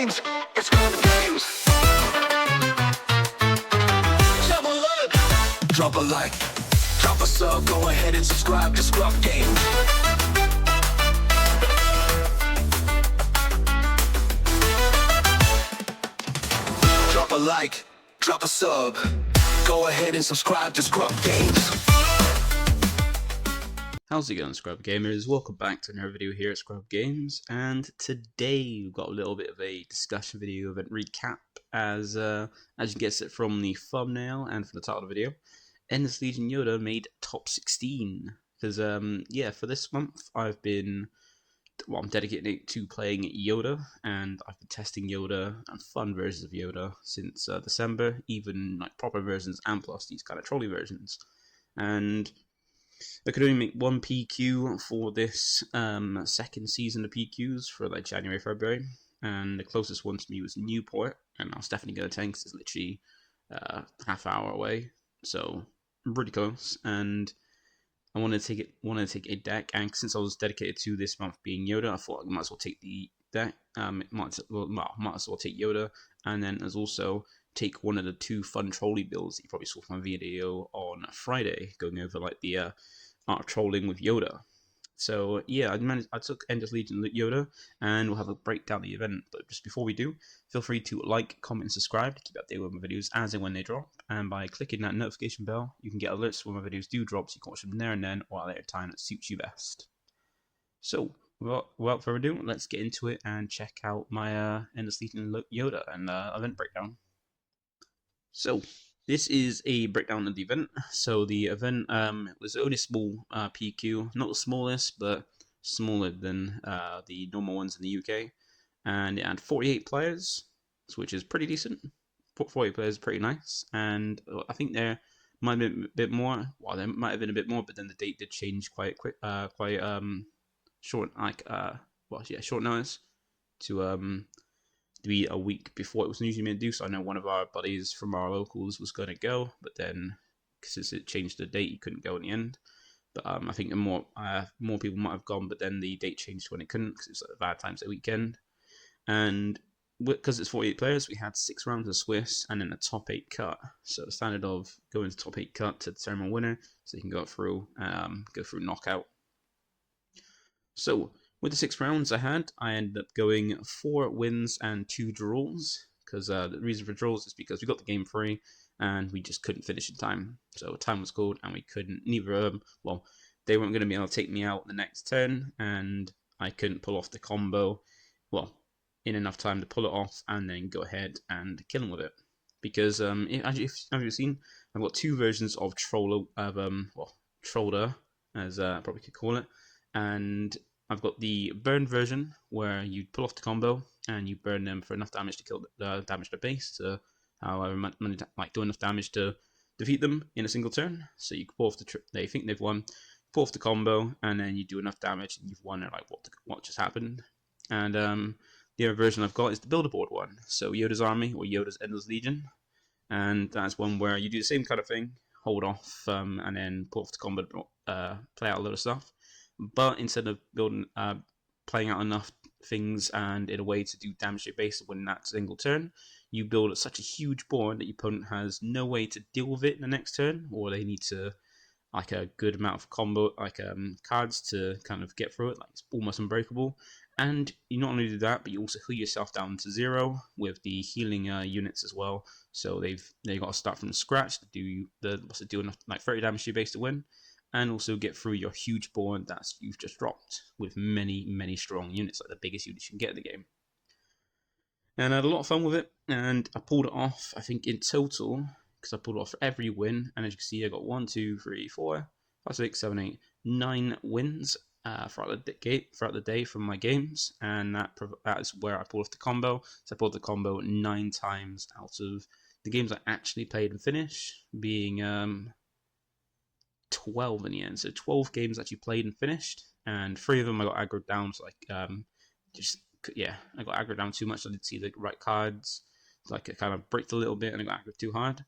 games. It's ScrubGames. Drop a like, drop a sub, go ahead and subscribe to ScrubGames. Drop a like, drop a sub, go ahead and subscribe to ScrubGames. How's it going, Scrub Gamers? Welcome back to another video here at ScrubGames, and today we've got a little bit of a discussion video, event recap, as you can guess it from the thumbnail and from the title of the video. Endless Legion Yoda made top 16, because yeah, for this month I'm dedicated to playing Yoda, and I've been testing Yoda and fun versions of Yoda since December, even like proper versions and plus these kind of trolley versions. And I could only make one PQ for this second season of PQs for like January, February, and the closest one to me was Newport, and I was definitely going to attend because it's literally half hour away, so really close. And I wanted to take a deck, and since I was dedicated to this month being Yoda, I thought I might as well take the deck. Might as well take Yoda, and then as also take one of the two fun trolley builds that you probably saw from my video on Friday, going over like the art of trolling with Yoda. So yeah, I took Endless Legion Yoda, and we'll have a breakdown of the event. But just before we do, feel free to like, comment, and subscribe to keep updated with my videos as and when they drop. And by clicking that notification bell, you can get alerts when my videos do drop, so you can watch them there and then, or at a later time that suits you best. So without further ado, let's get into it and check out my Endless Legion Yoda and event breakdown. So this is a breakdown of the event. So the event was only a small PQ, not the smallest, but smaller than the normal ones in the UK, and it had 48 players, which is pretty decent. 48 players is pretty nice, and I think there might have been a bit more. Well, there might have been a bit more, but then the date did change quite quick, short, like short notice to be a week before it was usually meant to do. So I know one of our buddies from our locals was going to go, but then since it changed the date, he couldn't go in the end. But I think more people might have gone, but then the date changed when it couldn't because it was like bad times at the weekend. And because it's 48 players, we had 6 rounds of Swiss and then a top 8 cut. So the standard of going to top 8 cut to determine a winner, so you can go through knockout. So with the 6 rounds I ended up going 4 wins and 2 draws, because the reason for draws is because we got the game free and we just couldn't finish in time. So time was called and we couldn't, neither of them, well, they weren't going to be able to take me out the next turn, and I couldn't pull off the combo, well, in enough time to pull it off and then go ahead and kill them with it. Because as you've seen, I've got 2 versions of Troller, Troller, as I probably could call it, and I've got the burn version where you pull off the combo and you burn them for enough damage to kill damage the base, to however many do enough damage to defeat them in a single turn. So you pull off they think they've won, pull off the combo, and then you do enough damage and you've won. They're like, what just happened? And the other version I've got is the builder board one. So Yoda's Army, or Yoda's Endless Legion, and that's one where you do the same kind of thing, hold off and then pull off the combo, play out a lot of stuff. But instead of playing out enough things and in a way to do damage to your base win that single turn, you build such a huge board that your opponent has no way to deal with it in the next turn, or they need to like a good amount of combo cards to kind of get through it. Like it's almost unbreakable. And you not only do that, but you also heal yourself down to 0 with the healing units as well. So they've got to start from scratch to do enough like 30 damage to your base to win, and also get through your huge board that you've just dropped with many strong units, like the biggest units you can get in the game. And I had a lot of fun with it, and I pulled it off, I think in total, because I pulled it off for every win, and as you can see I got 1, 2, 3, 4, 5, 6, 7, 8, 9 wins throughout the day from my games, and that is where I pulled off the combo. So I pulled the combo 9 times out of the games I actually played and finished, being 12 in the end. So 12 games actually played and finished, and 3 of them I got aggroed down. So I got aggroed down too much. I didn't see the right cards. Like it kind of bricked a little bit, and I got aggroed too hard.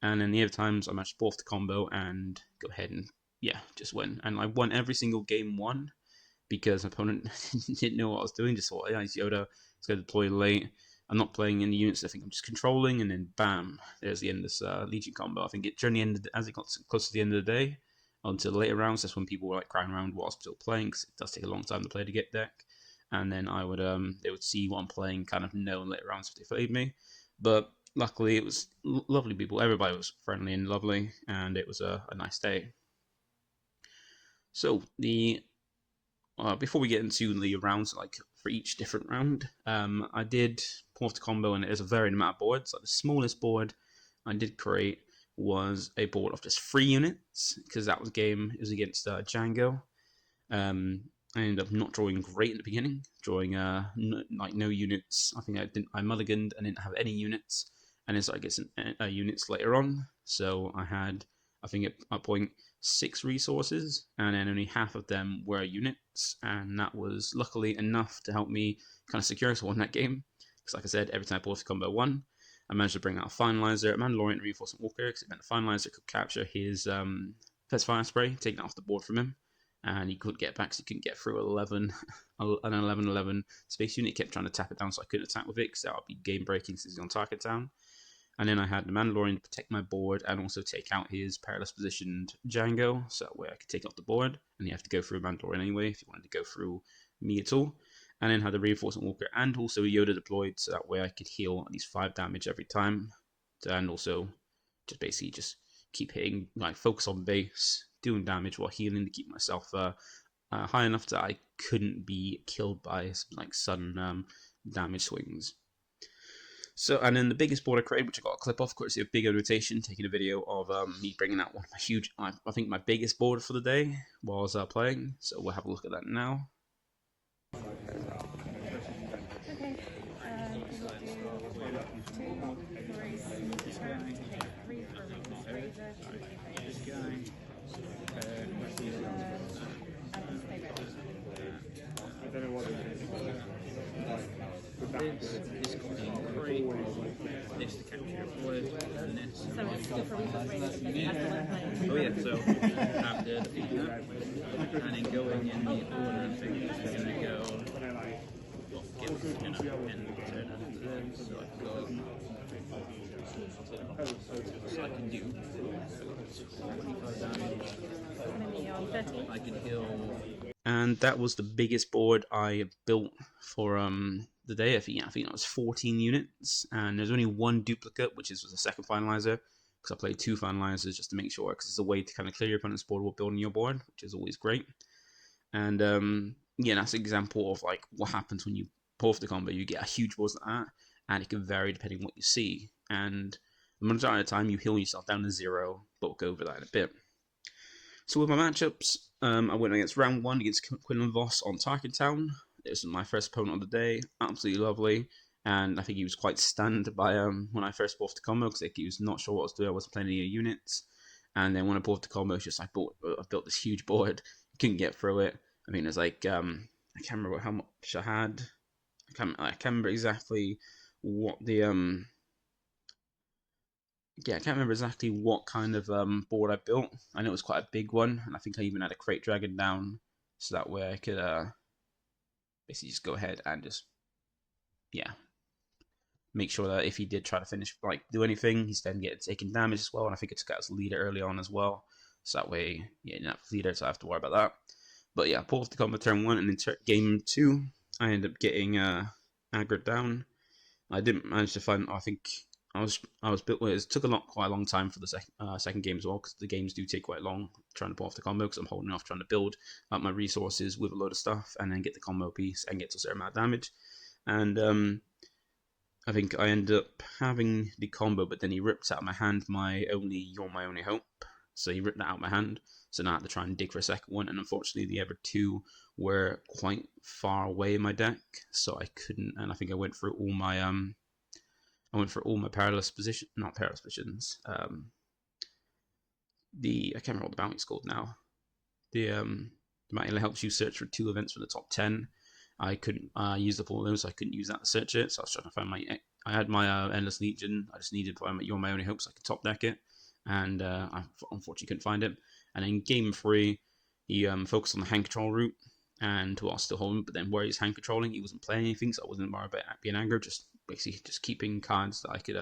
And then the other times I managed to pull off the combo and go ahead and just win. And I won every single game 1 because my opponent didn't know what I was doing. Just thought, yeah, it's Yoda. It's going to deploy late. I'm not playing any units. I think I'm just controlling, and then bam, there's the Endless Legion combo. I think during the end, as it got close to the end of the day, onto the later rounds, that's when people were like crying around while I was still playing, because it does take a long time to play to get deck. And then they would see what I'm playing, kind of know in later rounds if they played me. But luckily, it was lovely people. Everybody was friendly and lovely, and it was a nice day. So before we get into the rounds, like for each different round, I did pull off the combo, and it is a varied amount of boards. Like the smallest board I did create was a board of just 3 units, because that was game. It was against Django. I ended up not drawing great in the beginning, drawing no units. I think I mulliganed and didn't have any units, and then started getting units later on. So I had, I think at a point, 6 resources, and then only half of them were units, and that was luckily enough to help me kind of secure us won that game. Because like I said, every time I pulled off combo 1, I managed to bring out a Finalizer, a Mandalorian, and Reinforcement Walker, because it meant the Finalizer could capture his first fire spray, taking it off the board from him, and he couldn't get back, so he couldn't get through an 11/11 space unit. He kept trying to tap it down, so I couldn't attack with it, because that would be game breaking since he's on target down. And then I had the Mandalorian to protect my board and also take out his perilous positioned Django, so that way I could take it off the board, and you have to go through Mandalorian anyway if you wanted to go through me at all. And then had the Reinforcement Walker and also Yoda deployed, so that way I could heal at least 5 damage every time, and also just basically just keep hitting, like focus on base, doing damage while healing to keep myself high enough that I couldn't be killed by some like sudden damage swings. So, and then the biggest board I created, which I got a clip of, courtesy of Big O Rotation, taking a video of me bringing out one of my huge, I think my biggest board for the day while I was playing. So we'll have a look at that now. Okay, we'll do 2, 3, take 3 for Reese's Razor, 2 This guy, I don't know what this Cunning crate, this to capture your board, and this. So it's still for Reese's Razor, but it has the one playing. Oh yeah, so after defeating that, and then going in the order of things, we're going to go, well, get this and turn it into this, so I've got, so I can do 25 damage, And then you're on 13. I can heal. And that was the biggest board I built for the day. I think that was 14 units, and there's only 1 duplicate, which was the second finalizer, because I played 2 finalizers just to make sure, because it's a way to kind of clear your opponent's board while building your board, which is always great. And yeah, that's an example of like what happens when you pull off the combo. You get a huge board like that, and it can vary depending on what you see. And the majority of the time, you heal yourself down to 0, but we'll go over that in a bit. So with my matchups, I went against round 1 against Quinlan Voss on Target Town. This was my first opponent of the day, absolutely lovely, and I think he was quite stunned by when I first pulled off the combo, because he was not sure what I was doing. I wasn't playing any units, and then when I pulled off the combo, it's just I built this huge board, couldn't get through it. I mean, it's like I can't remember how much I had. I can't remember exactly what the yeah, I can't remember exactly what kind of board I built. I know it was quite a big one, and I think I even had a Crate Dragon down, so that way I could basically just go ahead and just, yeah, make sure that if he did try to finish, like, do anything, he's then getting taken damage as well, and I think it took out his leader early on as well, so that way, yeah, you didn't have leader, so I have to worry about that. But yeah, pull off the combo turn 1, and then game 2, I ended up getting aggroed down. I didn't manage to find, I think I was built. Well, it took quite a long time for the second game as well, because the games do take quite long trying to pull off the combo, because I'm holding off trying to build up my resources with a load of stuff and then get the combo piece and get to a certain amount of damage. And I think I ended up having the combo, but then he ripped out of my hand You're My Only Hope. So he ripped that out of my hand. So now I had to try and dig for a second one, and unfortunately the other 2 were quite far away in my deck, so I couldn't. And I think I went through all my perilous positions. Not perilous positions. I can't remember what the bounty's called now. The bounty helps you search for 2 events from the top 10. I couldn't use up all of those, so I couldn't use that to search it. So I was trying to find I had my Endless Legion. I just needed to find You're My Only Hope so I could top deck it, and I unfortunately couldn't find it. And in game 3, he focused on the hand control route, and while still holding, but then where he's hand controlling, he wasn't playing anything, so I wasn't worried about being angry, just basically just keeping cards that I could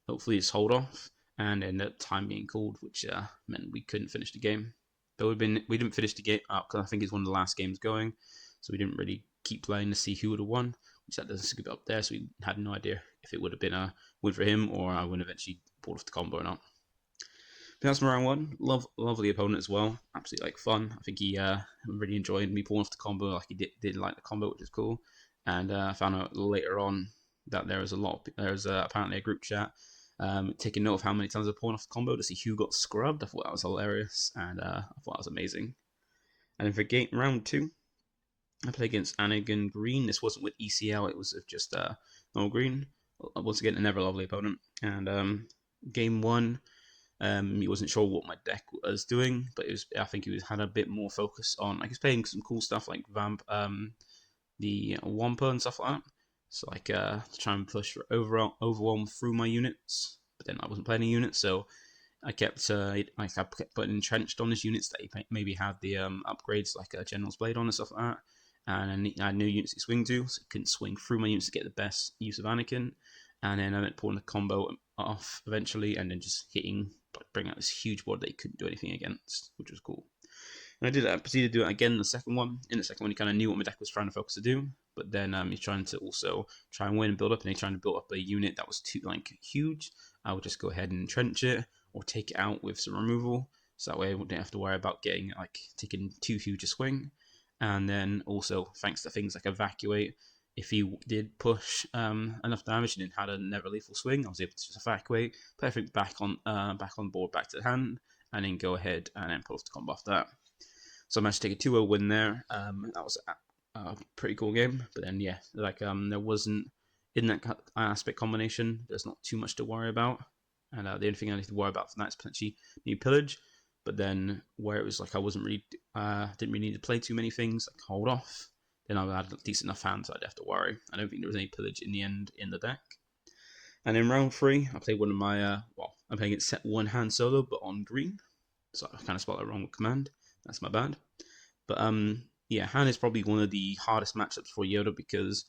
hopefully just hold off, and end up time being called, which meant we couldn't finish the game. But we didn't finish the game up because I think it's one of the last games going, so we didn't really keep playing to see who would have won. We just had to skip it up there, so we had no idea if it would have been a win for him or I would eventually pull off the combo or not. That's my round one. Lovely opponent as well. Absolutely like fun. I think he really enjoyed me pulling off the combo. Like he did like the combo, which is cool. And I found out later on that there was apparently a group chat taking note of how many times I pulled off the combo to see who got scrubbed. I thought that was hilarious, and I thought that was amazing. And then for round two, I played against Anagan Green. This wasn't with ECL; it was just normal green. Once again, another lovely opponent. And game one. He wasn't sure what my deck was doing, but I think he had a bit more focus on. Like, he was playing some cool stuff like Vamp, the Wampa and stuff like that. So like to try and push for overwhelm through my units, but then I wasn't playing any units, so I kept putting entrenched on his units that he maybe had the upgrades like a General's Blade on and stuff like that. And I had new units to swing to, so I couldn't swing through my units to get the best use of Anakin. And then I went pulling a combo off eventually, and then just bring out this huge board that he couldn't do anything against, which was cool. And I proceeded to do it again in the second one. In the second one, he kind of knew what my deck was trying to focus to do, but then he's trying to also try and win and build up, and he's trying to build up a unit that was too huge. I would just go ahead and entrench it, or take it out with some removal, so that way I wouldn't have to worry about taking too huge a swing. And then also, thanks to things like Evacuate, if he did push enough damage and then had a never lethal swing, I was able to just evacuate, put everything back on board, back to the hand, and then go ahead and then pull off the combo after that. So I managed to take a 2-0 win there. That was a pretty cool game. But then there wasn't in that aspect combination. There's not too much to worry about, and the only thing I need to worry about from that is potentially new pillage. But then where it was like I wasn't really didn't really need to play too many things, like hold off, then I had a decent enough hand, so I'd have to worry. I don't think there was any pillage in the end in the deck. And in round 3, I played one of my I'm playing it set one hand solo, but on green. So I kind of spelled that wrong with command. That's my bad. But yeah, Han is probably one of the hardest matchups for Yoda, because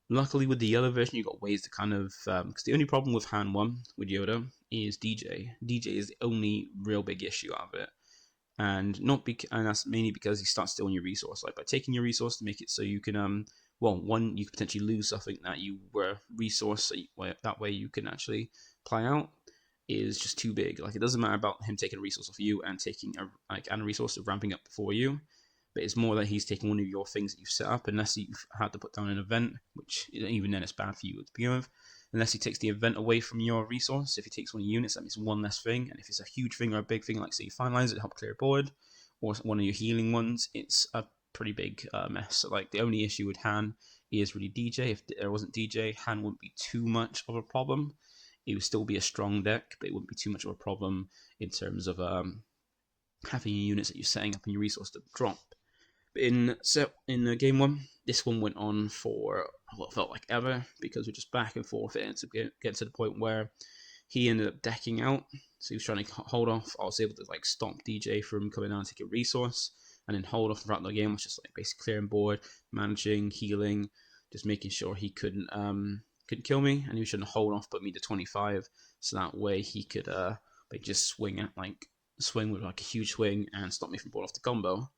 luckily with the yellow version, you've got ways to kind of because the only problem with Han 1 with Yoda is DJ. DJ is the only real big issue out of it. And that's mainly because he starts stealing your resource. Like by taking your resource to make it so you can you could potentially lose something that you were resource, so that way you can actually play out, is just too big. Like, it doesn't matter about him taking a resource off you and taking a resource of ramping up before you, but it's more that he's taking one of your things that you've set up, unless you've had to put down an event, which even then it's bad for you to begin with. Unless he takes the event away from your resource. If he takes one of your units, that means one less thing. And if it's a huge thing or a big thing, like say you finalize it, help clear a board, or one of your healing ones, it's a pretty big mess. So like the only issue with Han is really DJ. If there wasn't DJ, Han wouldn't be too much of a problem. It would still be a strong deck, but it wouldn't be too much of a problem in terms of having units that you're setting up and your resource to drop. But in game 1, this one went on for what felt like ever, because we're just back and forth, and to get to the point where he ended up decking out. So he was trying to hold off. I was able to stop DJ from coming out and take a resource, and then hold off throughout the game. I was just basically clearing board, managing, healing, just making sure he couldn't kill me, and he was trying to hold off, put me to 25, so that way he could just swing with a huge swing and stop me from pulling off the combo.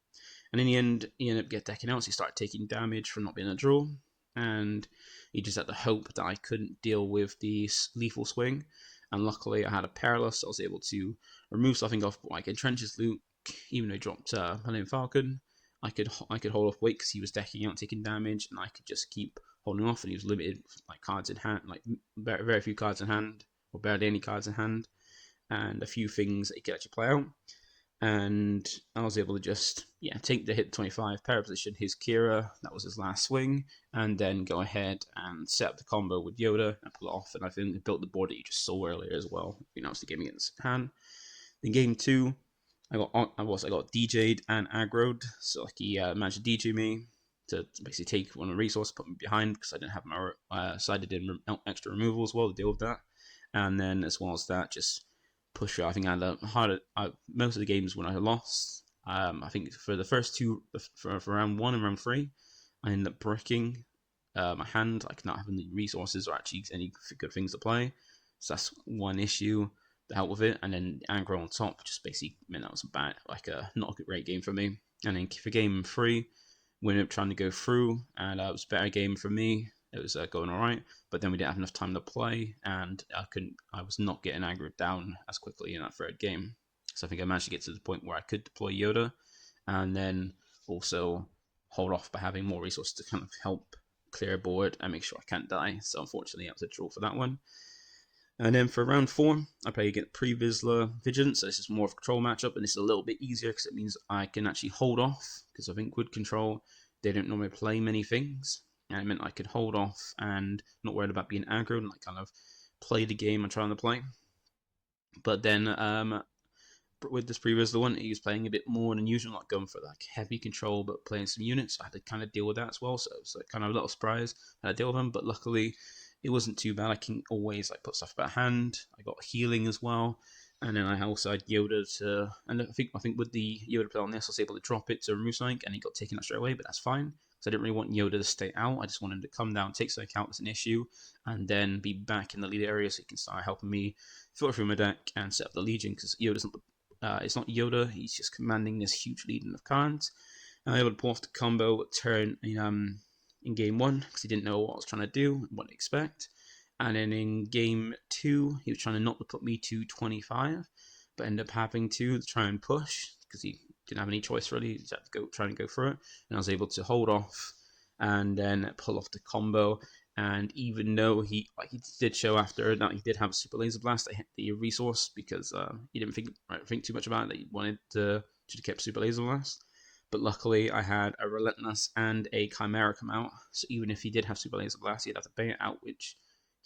And in the end, he ended up decking out, so he started taking damage from not being a draw, and he just had to hope that I couldn't deal with the lethal swing. And luckily, I had a Perilous, so I was able to remove something off, like entrench his Luke, even though he dropped Millennium Falcon. I could hold off weight because he was decking out, taking damage, and I could just keep holding off, and he was limited cards in hand, very, very few cards in hand, or barely any cards in hand, and a few things that he could actually play out. And I was able to just take the hit 25, pair position his Kira, that was his last swing, and then go ahead and set up the combo with Yoda and pull it off. And I think it built the board that you just saw earlier as well. It's the game against Han. In game 2, I got DJ'd and aggroed, so he managed to DJ me to basically take one of the resources, put me behind because I didn't have my sided in extra removal as well to deal with that, and then as well as that, just push. I think I had most of the games when I lost, I think for the first two, for round 1 and round 3, I ended up bricking my hand, like not having the resources or actually any good things to play. So that's one issue that helped with it. And then aggro on top just basically meant that was not a great game for me. And then for game 3, we ended up trying to go through, and it was a better game for me. It was going all right, but then we didn't have enough time to play, and I was not getting aggroed down as quickly in that third game. So I think I managed to get to the point where I could deploy Yoda, and then also hold off by having more resources to kind of help clear a board and make sure I can't die. So unfortunately, that was a draw for that one. And then for round 4, I play against pre-Vizsla Vigilance. So this is more of a control matchup, and it's a little bit easier because it means I can actually hold off. Because I think with control, they don't normally play many things, and it meant I could hold off and not worried about being aggro and like kind of play the game I'm trying to play. But then with this pre-Vizsla one, he was playing a bit more than usual, not going for like heavy control, but playing some units. I had to kind of deal with that as well, so it was like kind of a little surprise that I deal with him. But luckily, it wasn't too bad. I can always like put stuff about hand. I got healing as well, and then I also had Yoda to. And I think with the Yoda play on this, I was able to drop it to remove something, and he got taken out straight away. But that's fine. So I didn't really want Yoda to stay out. I just wanted him to come down, take something out that's an issue, and then be back in the lead area so he can start helping me filter through my deck and set up the Legion, because Yoda's not it's not Yoda, he's just commanding this huge lead of cards. I was able to pull off the combo turn in game 1 because he didn't know what I was trying to do and what to expect. And then in game 2, he was trying to not put me to 25, but ended up having to try and push because he didn't have any choice really. He just had to try and go through it. And I was able to hold off and then pull off the combo. And even though he did show after that he did have a super laser blast, I hit the resource because he didn't think too much about it. That he wanted to keep super laser blast, but luckily I had a relentless and a chimera come out. So even if he did have super laser blast, he'd have to pay it out, which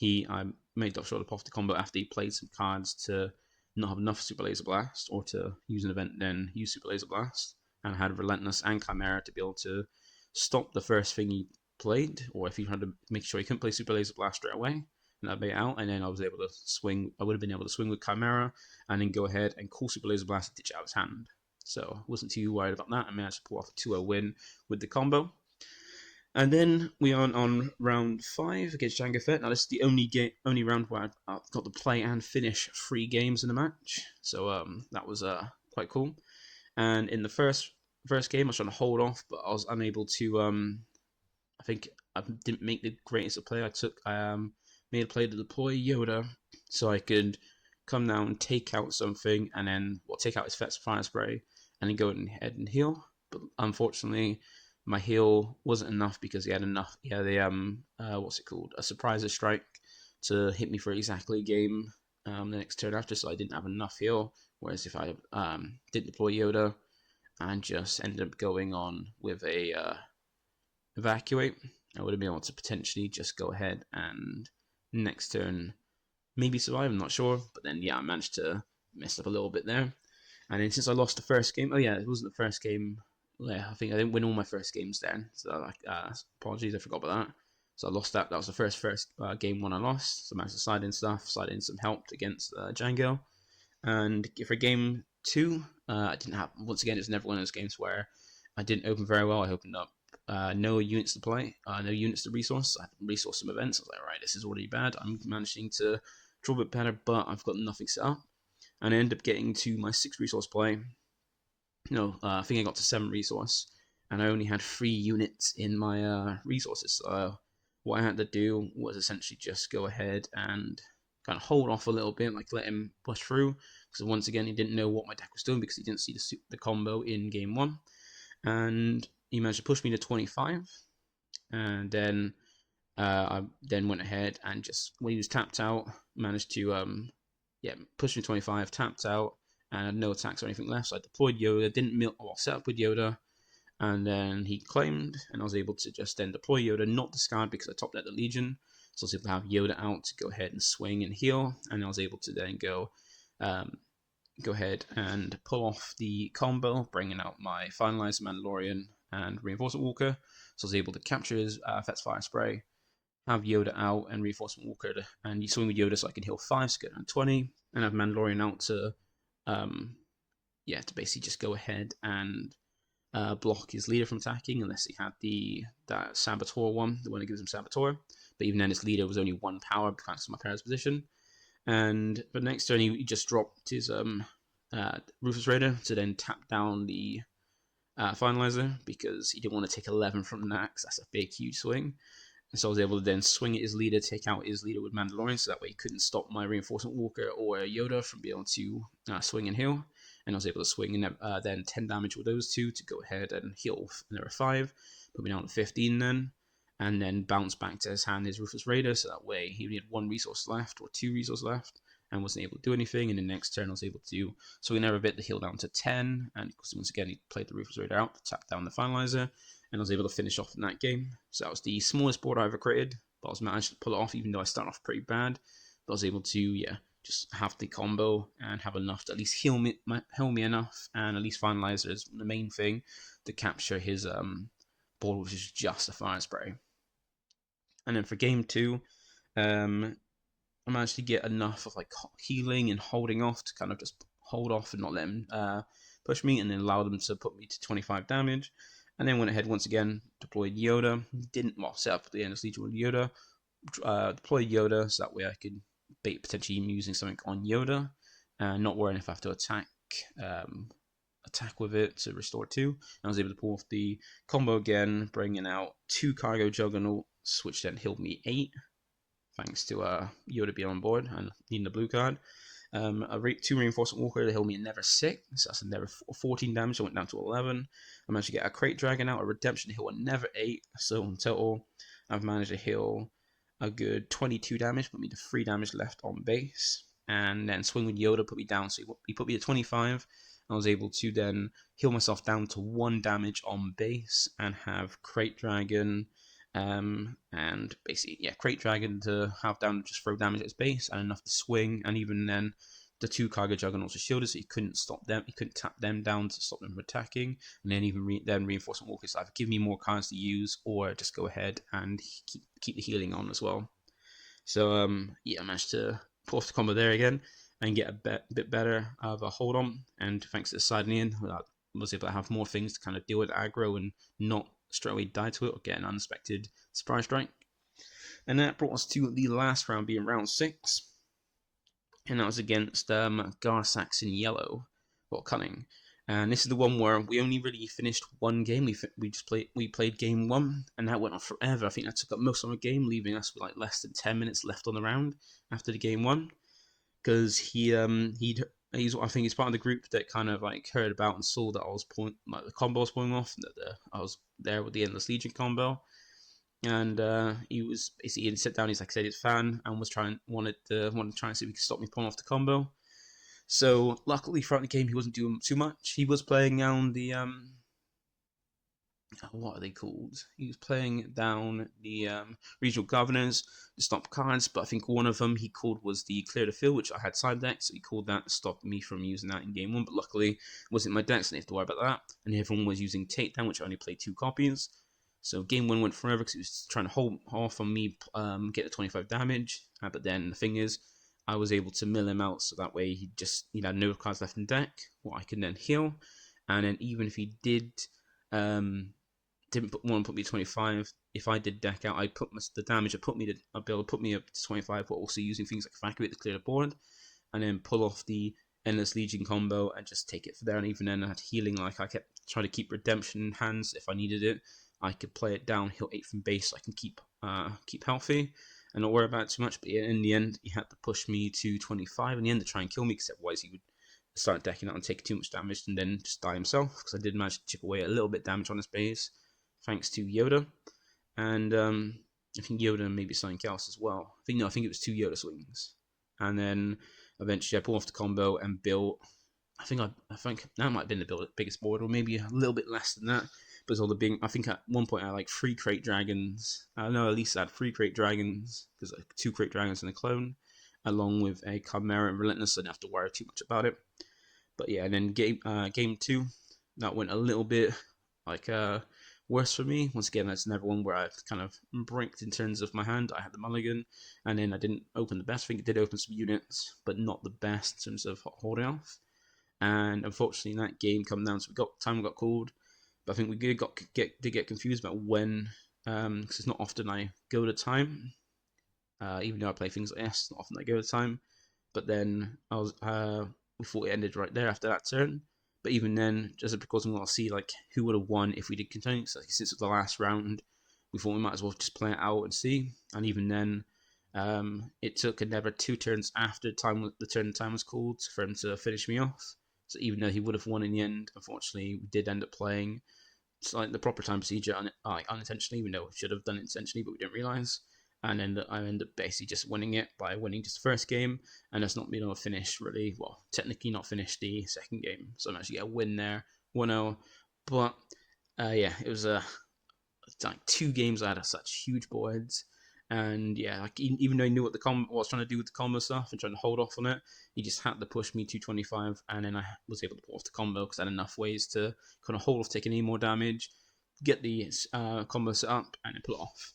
I made sure to pop the combo after he played some cards to not have enough super laser blast or to use an event then use super laser blast, and I had relentless and chimera to be able to stop the first thing he played, or if he had to make sure he couldn't play Super Laser Blast straight away, and that'd be out. And then I was able to swing. I would have been able to swing with Chimera, and then go ahead and call Super Laser Blast and ditch out his hand. So I wasn't too worried about that. I managed to pull off a 2-0 win with the combo. And then we are on round 5 against Jango Fett. Now this is the only round where I got to play and finish 3 games in a match. So that was quite cool. And in the first game, I was trying to hold off, but I was unable to. I think I didn't make the greatest of play. I made a play to deploy Yoda so I could come down, take out something, and then take out his Fet's fire spray, and then go ahead and heal. But unfortunately, my heal wasn't enough because he had a surprise strike to hit me for exactly game the next turn after, so I didn't have enough heal. Whereas if I did deploy Yoda and just ended up going on with a evacuate, I would have been able to potentially just go ahead and next turn maybe survive, I'm not sure. But then I managed to mess up a little bit there. And then since I lost the first game, it wasn't the first game. I think I didn't win all my first games then, so apologies, I forgot about that. So I lost that. That was the first game 1 I lost. So I managed to slide in some help against Django. And for game 2, I didn't have. Once again, it's never one of those games where I didn't open very well. I opened up no units to play, no units to resource. I resourced some events. I was like, right, this is already bad. I'm managing to draw a bit better, but I've got nothing set up. And I end up getting to my 6 resource play. I think I got to 7 resource, and I only had 3 units in my resources. So what I had to do was essentially just go ahead and kind of hold off a little bit, like let him push through. Because once again, he didn't know what my deck was doing because he didn't see the combo in game 1. And he managed to push me to 25, and then I then went ahead and just, when he was tapped out, managed to push me to 25, tapped out, and had no attacks or anything left. So I deployed Yoda, set up with Yoda, and then he claimed, and I was able to just then deploy Yoda, not discard because I topped out the Legion. So I was able to have Yoda out to go ahead and swing and heal, and I was able to then go ahead and pull off the combo, bringing out my finalized Mandalorian and Reinforcement Walker. So I was able to capture his Fet's Fire Spray, have Yoda out and Reinforcement Walker, and you swing with Yoda so I can heal 5, so get down 20, and have Mandalorian out to yeah, to basically just go ahead and block his leader from attacking, unless he had that Saboteur one, the one that gives him Saboteur. But even then, his leader was only 1 power because of my parents' position. And but next turn, he just dropped his Ruthless Raider to then tap down the Finalizer, because he didn't want to take 11 from that, because that's a big, huge swing. And so I was able to then swing at his leader, take out his leader with Mandalorian, so that way he couldn't stop my Reinforcement Walker or Yoda from being able to swing and heal. And I was able to swing and then 10 damage with those two to go ahead and heal another 5, put me down to 15 then, and then bounce back to his hand his Ruthless Raider, so that way he had 1 resource left or 2 resources left and wasn't able to do anything. And the next turn I was able to swing another bit to heal down to 10, and once again he played the Ruthless Raider out to tap down the Finalizer, and I was able to finish off in that game. So that was the smallest board I ever created, but I was managed to pull it off, even though I started off pretty bad. But I was able to, yeah, just have the combo and have enough to at least heal me enough, and at least Finalizer is the main thing to capture his board, which is just a fire spray. And then for game 2, I managed to get enough of like healing and holding off to kind of just hold off and not let him push me, and then allow them to put me to 25 damage. And then went ahead once again, deployed Yoda. Set up the Endless Legion with Yoda. Deployed Yoda so that way I could bait potentially using something on Yoda, and not worrying if I have to attack with it to restore 2. And I was able to pull off the combo again, bringing out 2 Cargo Juggernauts, which then healed me 8, thanks to Yoda being on board and needing the blue card. 2 Reinforcement Walker to heal me another 6, so that's another 14 damage. I went down to 11. I managed to get a Crate Dragon out, a Redemption to heal another 8, so in total I've managed to heal a good 22 damage, put me to 3 damage left on base. And then swing with Yoda put me down, so he put me at 25. I was able to then heal myself down to 1 damage on base, and have Crate Dragon, and basically, yeah, Crate Dragon to have down, just throw damage at his base, and enough to swing. And even then, the 2 Cargo Juggernauts are shielded, so he couldn't stop them. He couldn't tap them down to stop them from attacking. And then even Reinforcement Walkers either give me more cards to use, or just go ahead and keep the healing on as well. So yeah, I managed to pull off the combo there again and get a bit better of a hold on. And thanks to the side in, I was able to have more things to kind of deal with aggro and not straight away die to it or get an unexpected surprise strike. And that brought us to the last round, being round 6. And that was against Gar Saxon Yellow, or Cunning. And this is the one where we only really finished 1 game. We played game 1, and that went on forever. I think that took up most of our game, leaving us with like less than 10 minutes left on the round after the game 1. Because I think he's part of the group that kind of like heard about and saw that I was the combo was pulling off, that I was there with the Endless Legion combo. And he was basically, he sat down. He's like, said he's a fan and wanted to try and see if he could stop me pulling off the combo. So luckily throughout the game he wasn't doing too much. He was playing down the what are they called? He was playing down the regional governors to stop cards, but I think one of them he called was the Clear the Field, which I had side deck, so he called that to stop me from using that in game 1. But luckily it wasn't my deck, so I didn't have to worry about that. And everyone was using Takedown, which I only played 2 copies. So game 1 went forever because he was trying to hold off on me get the 25 damage. But then the thing is, I was able to mill him out, so that way he had no cards left in deck, what I could then heal. And then even if he didn't want to put me to 25, if I did deck out, I'd put the damage I'd be able to put me up to 25, but also using things like Evacuate to clear the board, and then pull off the Endless Legion combo and just take it for there. And even then I had healing, like I kept trying to keep Redemption in hands if I needed it. I could play it down, heal 8 from base, so I can keep healthy and not worry about it too much. But in the end, he had to push me to 25 in the end to try and kill me, because otherwise he would start decking out and take too much damage and then just die himself, because I did manage to chip away a little bit damage on his base thanks to Yoda. And I think Yoda maybe something else as well. I think it was 2 Yoda swings. And then eventually I pulled off the combo and built, I think that might have been the biggest board, or maybe a little bit less than that. But all the being, I think at one point I had like 3 Crate Dragons. I know at least I had 3 Crate Dragons, because like 2 Crate Dragons and a clone, along with a Chimera and Relentless, so I didn't have to worry too much about it. But yeah, and then game 2, that went a little bit like worse for me. Once again, that's another one where I kind of brinked in terms of my hand. I had the mulligan, and then I didn't open the best. I think it did open some units, but not the best in terms of holding off. and unfortunately in that game come down, so time got called. But I think we did get confused about when, because it's not often I go to time, even though I play things like this, it's not often I go to time. But then we thought it ended right there after that turn. But even then, just because we want to see like who would have won if we did continue, so like, since it was the last round, we thought we might as well just play it out and see. And even then, it took another 2 turns after the turn time was called for him to finish me off. So even though he would have won in the end, unfortunately, we did end up playing like the proper time procedure unintentionally. We know we should have done it intentionally, but we didn't realize. And then I ended up basically just winning it by winning just the first game, and that's not being able to finish really. Well, technically not finish the second game, so I'm actually get a win there, 1-0. But yeah, it was like 2 games I had such huge boards, and yeah, like even though he knew what what I was trying to do with the combo stuff and trying to hold off on it, he just had to push me 225, and then I was able to pull off the combo because I had enough ways to kind of hold off taking any more damage, get the combo set up, and then pull it off.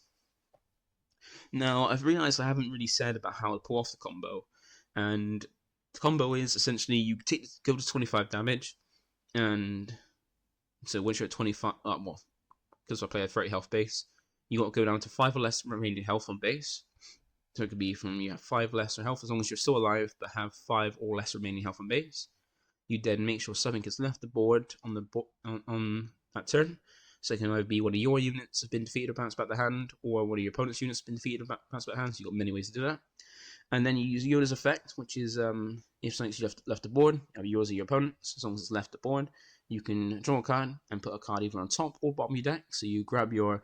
Now, I've realised I haven't really said about how to pull off the combo, and the combo is essentially you go to 25 damage, and so once you're at 25, well, because I play a 30 health base, you got to go down to 5 or less remaining health on base. So it could be from you have 5 less health as long as you're still alive, but have 5 or less remaining health on base. You then make sure something has left the board on that turn. So it can either be one of your units has been defeated or bounced back the hand, or one of your opponent's units has been defeated or bounced back the hand. So you've got many ways to do that. And then you use Yoda's effect, which is if something's left the board, have yours or your opponent's. As long as it's left the board, you can draw a card and put a card either on top or bottom of your deck. So you grab your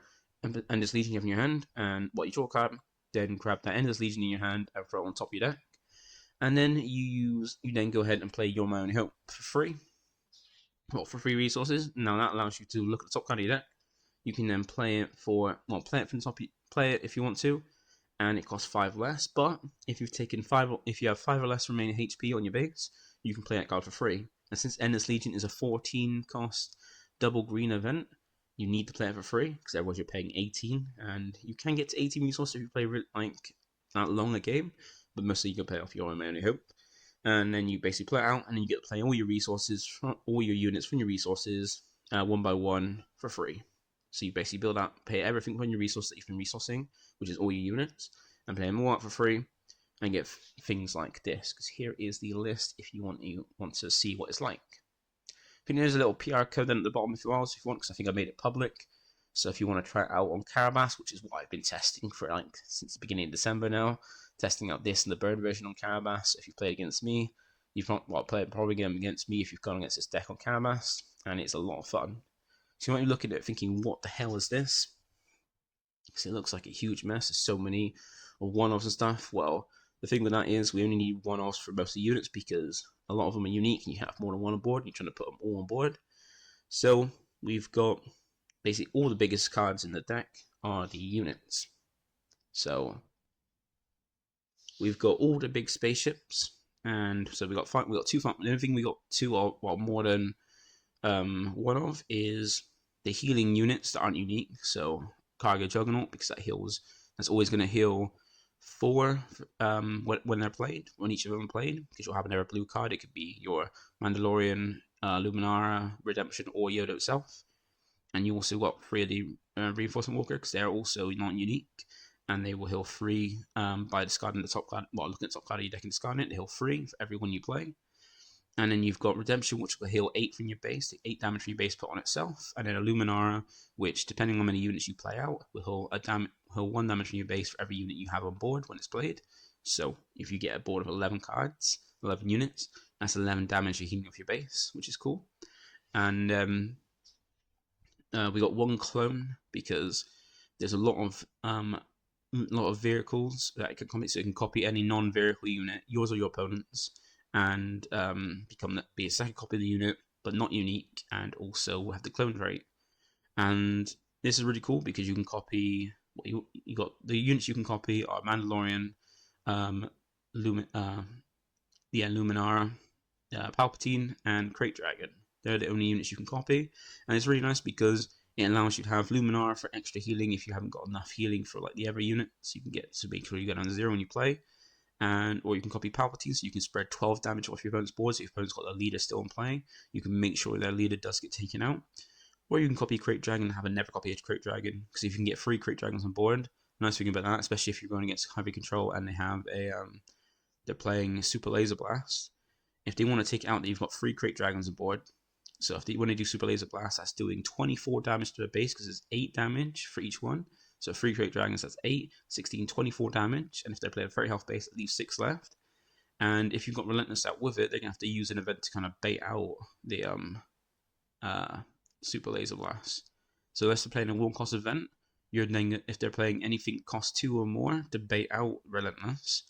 Endless Legion you have in your hand, and you draw a card, then grab that Endless Legion in your hand and throw it on top of your deck. And then you then go ahead and play You're My Only Hope for free. Well, for free resources. Now that allows you to look at the top card of your deck. You can then play it from the top. Play it if you want to, and it costs 5 less. But if you have 5 or less remaining HP on your base, you can play that card for free. And since Endless Legion is a 14 cost double green event, you need to play it for free because otherwise you're paying 18, and you can get to 18 resources if you play like that long a game. But mostly you can pay off Your Only Hope. And then you basically play it out, and then you get to play all your resources, all your units from your resources, 1 by 1 for free. So you basically build out, pay everything from your resources that you've been resourcing, which is all your units, and play them all out for free, and get things like this. Because here is the list if you want to see what it's like. I think there's a little PR code then at the bottom if you want, because I think I made it public. So if you want to try it out on Carabas, which is what I've been testing for like since the beginning of December now, testing out this and the bird version on Carabas. If you played against me, you've not probably against me if you've gone against this deck on Carabas, and it's a lot of fun. So you might be looking at it thinking, what the hell is this? Because it looks like a huge mess. There's so many one-offs and stuff. Well, the thing with that is we only need one-offs for most of the units because a lot of them are unique and you have more than one on board. And you're trying to put them all on board. So we've got basically all the biggest cards in the deck are the units. So we've got all the big spaceships, and so we got 2. The only thing we got 2 or more than one of is the healing units that aren't unique. So Cargo Juggernaut, because that's always going to heal 4 when they're played, when each of them are played, because you'll have another blue card. It could be your Mandalorian, Luminara, Redemption, or Yoda itself. And you also got 3 of the Reinforcement Walker, because they're also not unique, and they will heal 3 by discarding the top card. Well, looking at the top card of your deck and discarding it, they heal 3 for every one you play. And then you've got Redemption, which will heal 8 from your base, take 8 damage from your base put on itself. And then a Luminara, which, depending on how many units you play out, will heal 1 damage from your base for every unit you have on board when it's played. So if you get a board of 11 cards, 11 units, that's 11 damage you're healing off your base, which is cool. And we got 1 clone because there's a lot of vehicles that it can copy, so it can copy any non-vehicle unit, yours or your opponent's, and be a second copy of the unit, but not unique, and also have the clone trait. And this is really cool because you can copy. You got the units you can copy are Mandalorian, Luminara, Palpatine, and Crate Dragon. They're the only units you can copy, and it's really nice because it allows you to have Luminara for extra healing if you haven't got enough healing for like the other units. You can get to make sure you get down to 0 when you play. and or you can copy Palpatine, so you can spread 12 damage off your opponent's board. So if your opponent's got a leader still in play, you can make sure their leader does get taken out. Or you can copy Crate Dragon and have a never copy Crate Dragon, because if you can get 3 Crate Dragons on board, nice thing about that, especially if you're going against heavy control and they have a they're playing Super Laser Blast. If they want to take it out, you've got 3 Crate Dragons on board. So if they want to do Super Laser Blast, that's doing 24 damage to the base, because it's 8 damage for each one. So 3 Crate Dragons, that's 8, 16, 24 damage. And if they play a 30 health base, at least 6 left. And if you've got Relentless out with it, they're going to have to use an event to kind of bait out the Super Laser Blast. So unless they're playing a 1 cost event, you're then, if they're playing anything cost 2 or more to bait out Relentless,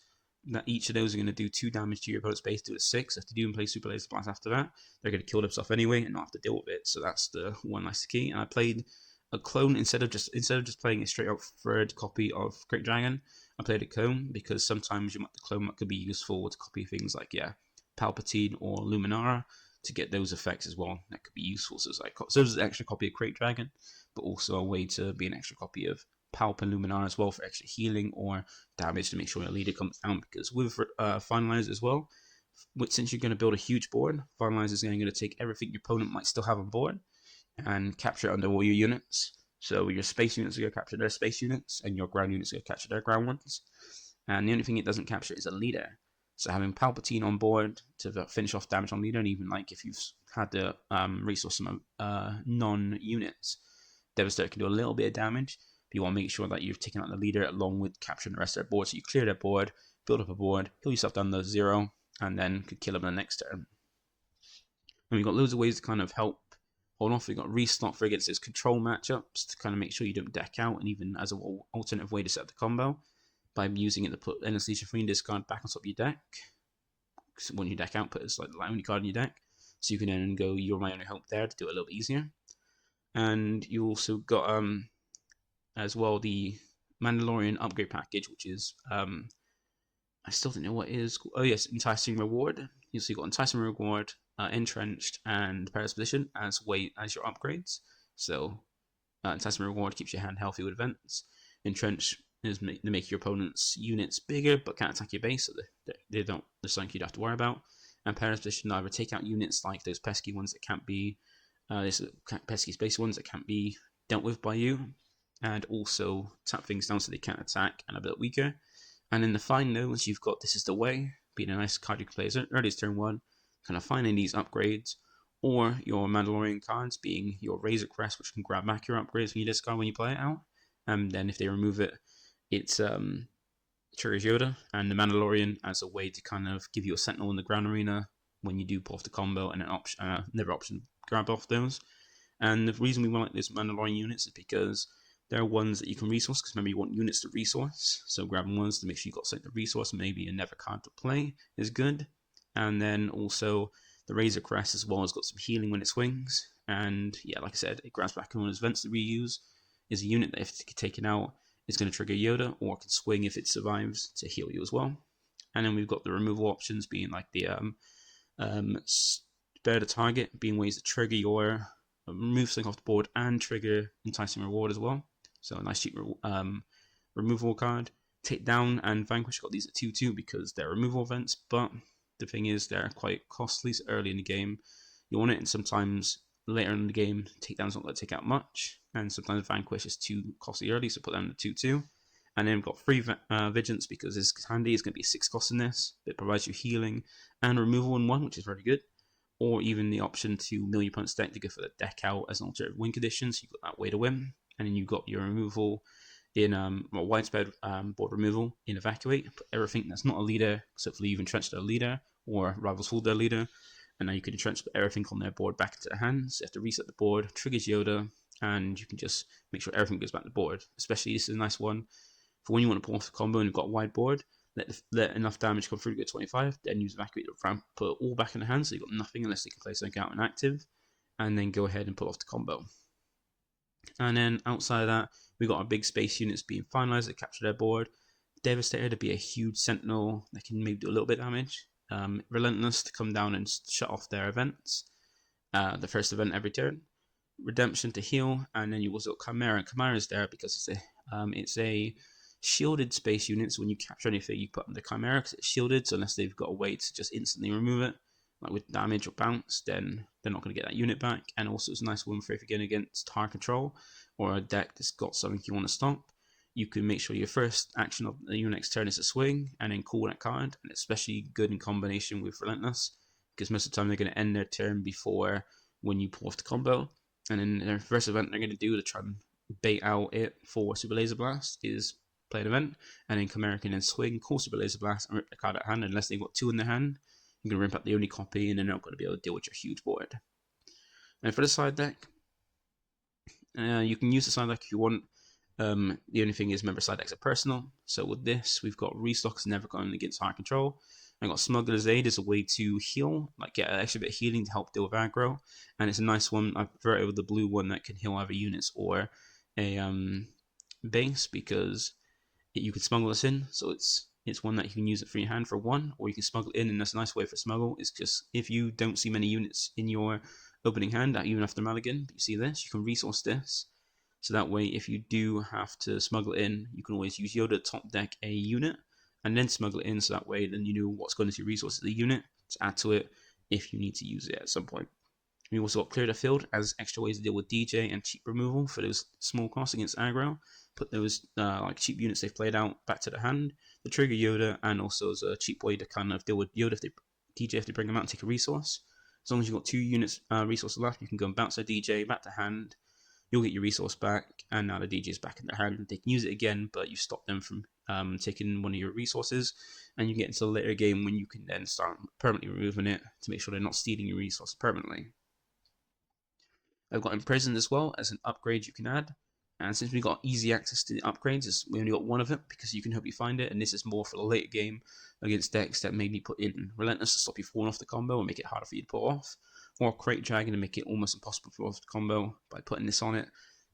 that each of those are going to do 2 damage to your opponent's base, do it 6. If they do play Super Laser Blast after that, they're going to kill themselves anyway and not have to deal with it. So that's the one nice key. And I played a clone instead of just playing a straight up third copy of Great Dragon. I played a clone because sometimes the clone could be useful to copy things like Palpatine or Luminara to get those effects as well. That could be useful. So it's like there's an extra copy of Great Dragon, but also a way to be an extra copy of Palp and Luminar as well for extra healing or damage to make sure your leader comes down. Because with Finalize as well, since you're going to build a huge board, Finalize is going to take everything your opponent might still have on board and capture it under all your units. So your space units are going to capture their space units, and your ground units are going to capture their ground ones. And the only thing it doesn't capture is a leader. So having Palpatine on board to finish off damage on leader, and even like if you've had to resource some non-units, Devastator can do a little bit of damage. But you want to make sure that you've taken out the leader along with capturing the rest of their board. So you clear their board, build up a board, heal yourself down to 0, and then could kill them in the next turn. And we've got loads of ways to kind of help hold off. We've got restock for against those control matchups to kind of make sure you don't deck out, and even as an alternative way to set up the combo by using it to put Endless Legion free and discard back on top of your deck. So when you deck out, put it as like the only card in your deck. So you can then go You're My Only Hope there to do it a little bit easier. And you also got as well the Mandalorian upgrade package, which is I still don't know what it is. Oh yes, Enticing Reward. You got Enticing Reward, Entrenched, and Perilous Position as your upgrades. So Enticing Reward keeps your hand healthy with events. Entrenched is to make your opponent's units bigger but can't attack your base, so they don't. There's something you'd have to worry about. And Perilous Position either take out units like those pesky ones that can't be, pesky space ones that can't be dealt with by you, and also tap things down so they can't attack and a bit weaker. And in the finals, you've got This Is the Way, being a nice card you can play as early as turn 1, kind of finding these upgrades, or your Mandalorian cards being your Razor Crest, which can grab back your upgrades when you discard when you play it out. And then if they remove it, it's triggers Yoda and the Mandalorian as a way to kind of give you a Sentinel in the ground arena when you do pull off the combo, and an another option to grab off those. And the reason we want these Mandalorian units is because they're ones that you can resource, because remember you want units to resource, so grabbing ones to make sure you got something to resource, maybe another card to play is good. And then also the Razor Crest as well has got some healing when it swings, and yeah, like I said, it grabs back on its events to reuse, is a unit that if it's taken out is going to trigger Yoda, or can swing if it survives to heal you as well. And then we've got the removal options being like the spare the target, being ways to trigger your remove something off the board and trigger Enticing Reward as well. So a nice cheap removal card. Take Down and Vanquish got these at 2/2 because they're removal events, but the thing is they're quite costly so early in the game. You want it, and sometimes later in the game, Takedown's not going to take out much, and sometimes Vanquish is too costly early, so put them at 2/2. And then we've got free Vigilance because it's handy. It's going to be 6 cost in this. It provides you healing and removal in one, which is very good. Or even the option to mill your opponent's deck to go for the deck out as an alternative win condition, so you've got that way to win. And then you've got your removal in widespread board removal in Evacuate. Put everything that's not a leader, so hopefully you've entrenched their leader, or rivals hold their leader, and now you can entrench everything on their board back into their hands. So you have to reset the board, triggers Yoda, and you can just make sure everything goes back to the board. Especially, this is a nice one for when you want to pull off the combo and you've got a wide board. Let enough damage come through to get 25, then use Evacuate to put it all back in the hand, so you've got nothing unless they can play something out inactive, and then go ahead and pull off the combo. And then outside of that, we got our big space units being finalized that capture their board. Devastator to be a huge sentinel that can maybe do a little bit of damage. Relentless to come down and shut off their events. The first event every turn. Redemption to heal, and then you also got Chimera. And Chimera is there because it's a shielded space units, when you capture anything, you put them in the Chimera because it's shielded, so unless they've got a way to just instantly remove it, like with damage or bounce, then they're not going to get that unit back. And also it's a nice one for if you're going against Tower Control or a deck that's got something you want to stop. You can make sure your first action of your next turn is a swing, and then call that card, and it's especially good in combination with Relentless, because most of the time they're going to end their turn before when you pull off the combo. And then their first event they're going to do to try and bait out it for Super Laser Blast is play an event, and then Chimera can then swing, call Super Laser Blast, and rip the card out of hand. Unless they've got 2 in their hand, you're going to rip out the only copy, and then they're not going to be able to deal with your huge board. And for the side deck, you can use the side deck if you want. The only thing is, remember, side decks are personal. So with this, we've got Restocks never going against High Control. I got Smuggler's Aid as a way to heal, like get an extra bit of healing to help deal with aggro. And it's a nice one. I prefer it over the blue one that can heal either units or a base, because you can smuggle this in. So it's one that you can use it for your hand for 1, or you can smuggle it in, and that's a nice way for smuggle. It's just if you don't see many units in your opening hand, even after Mulligan, but you see this, you can resource this. So that way, if you do have to smuggle it in, you can always use Yoda to top deck a unit and then smuggle it in, so that way then you know what's going to your resources of the unit to add to it if you need to use it at some point. We also got Clear the Field as extra ways to deal with DJ and cheap removal for those small costs against aggro. Put those like cheap units they've played out back to the hand. The Trigger Yoda, and also as a cheap way to kind of deal with Yoda if they DJ if they bring them out and take a resource. As long as you've got 2 units resources left, you can go and bounce a DJ back to hand. You'll get your resource back, and now the DJ is back in their hand. They can use it again, but you stop them from taking one of your resources, and you get into a later game when you can then start permanently removing it to make sure they're not stealing your resource permanently. I've got Imprisoned as well as an upgrade you can add, and since we got easy access to the upgrades, we only got 1 of it because you can help you find it, and this is more for the later game against decks that maybe put in Relentless to stop you falling off the combo and make it harder for you to pull off, or Crate Dragon to make it almost impossible to pull off the combo by putting this on it.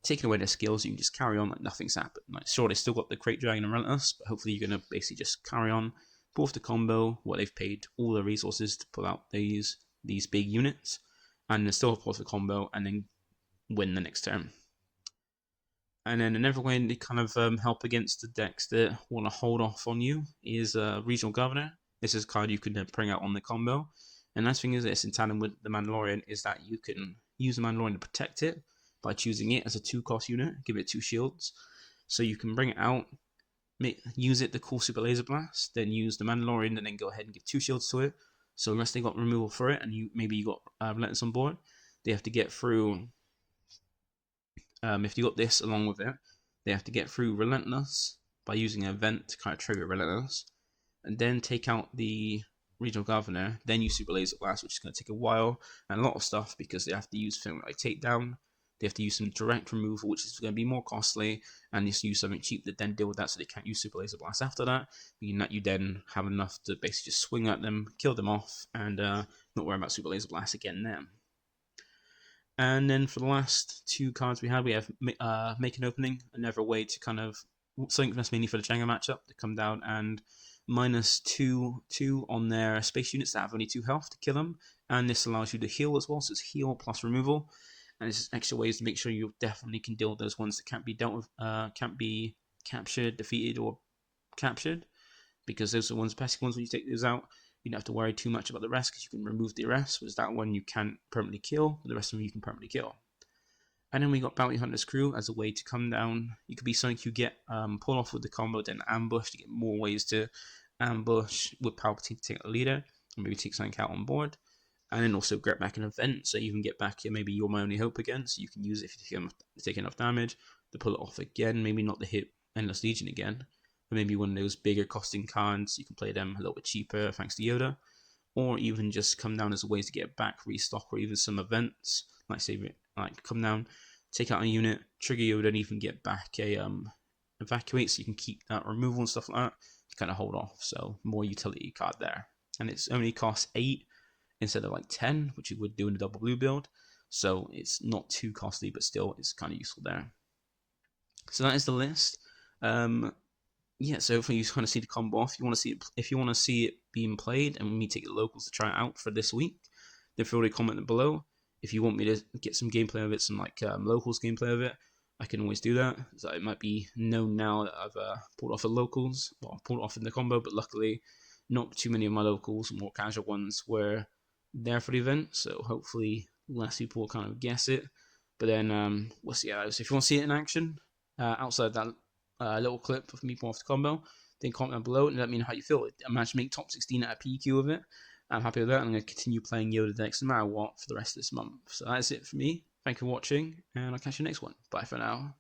Taking away their skills, you can just carry on like nothing's happened. Like, sure, they still got the Crate Dragon and Relentless, but hopefully you're going to basically just carry on, pull off the combo, what they've paid all the resources to pull out these big units, and then still pull off the combo, and then win the next turn. And then another way they kind of help against the decks that want to hold off on you is Regional Governor. This is a card you can bring out on the combo. And the nice thing is that it's in tandem with the Mandalorian, is that you can use the Mandalorian to protect it by choosing it as a 2-cost unit, give it 2 shields. So you can bring it out, use it to call Super Laser Blast, then use the Mandalorian, and then go ahead and give 2 shields to it. So unless they got removal for it, and maybe you got Relentless on board, they have to get through. If you got this along with it, they have to get through Relentless by using an event to kind of trigger Relentless, and then take out the Regional Governor, then use Super Laser Blast, which is going to take a while and a lot of stuff because they have to use something like Takedown. They have to use some direct removal, which is going to be more costly, and just use something cheap that then deal with that, so they can't use Super Laser Blast after that, meaning that you then have enough to basically just swing at them, kill them off, and not worry about Super Laser Blast again then. And then for the last 2 cards we have Make an Opening, another way to kind of, something that's mainly for the Jenga matchup, to come down and -2/2 on their space units that have only 2 health to kill them, and this allows you to heal as well, so it's heal plus removal, and it's just extra ways to make sure you definitely can deal with those ones that can't be dealt with, can't be captured, defeated, or captured, because those are the basic ones. When you take those out, you don't have to worry too much about the rest, because you can remove the rest, whereas that one you can't permanently kill, but the rest of them you can permanently kill. And then we got Bounty Hunter's Crew as a way to come down. You could be something you get pull off with the combo, then ambush to get more ways to ambush with Palpatine to take the leader, and maybe take something out on board. And then also get back an event, so you can get back maybe You're My Only Hope again, so you can use it if you take enough damage to pull it off again. Maybe not to hit Endless Legion again, but maybe one of those bigger costing cards, you can play them a little bit cheaper thanks to Yoda, or even just come down as a way to get back restock, or even some events, like come down, take out a unit, trigger Yoda, and even get back a evacuate, so you can keep that removal and stuff like that to kind of hold off. So more utility card there, and it's only costs 8 instead of like 10, which you would do in a double blue build. So it's not too costly, but still it's kind of useful there. So that is the list. Yeah, so hopefully you kind of see the combo off. If you want to see it being played and me take the locals to try it out for this week, then feel free to comment below. If you want me to get some gameplay of it, some like locals gameplay of it, I can always do that. So it might be known now that I've pulled off the locals, well, pulled off in the combo, but luckily not too many of my locals, more casual ones, were there for the event, so hopefully less people will kind of guess it. But then we'll see how it is. If you want to see it in action, outside that little clip of me pulling off the combo, then comment down below and let me know how you feel. I managed to make top 16 at a PQ of it. I'm happy with that. I'm going to continue playing Yoda decks no matter what for the rest of this month. So that's it for me. Thank you for watching, and I'll catch you next one. Bye for now.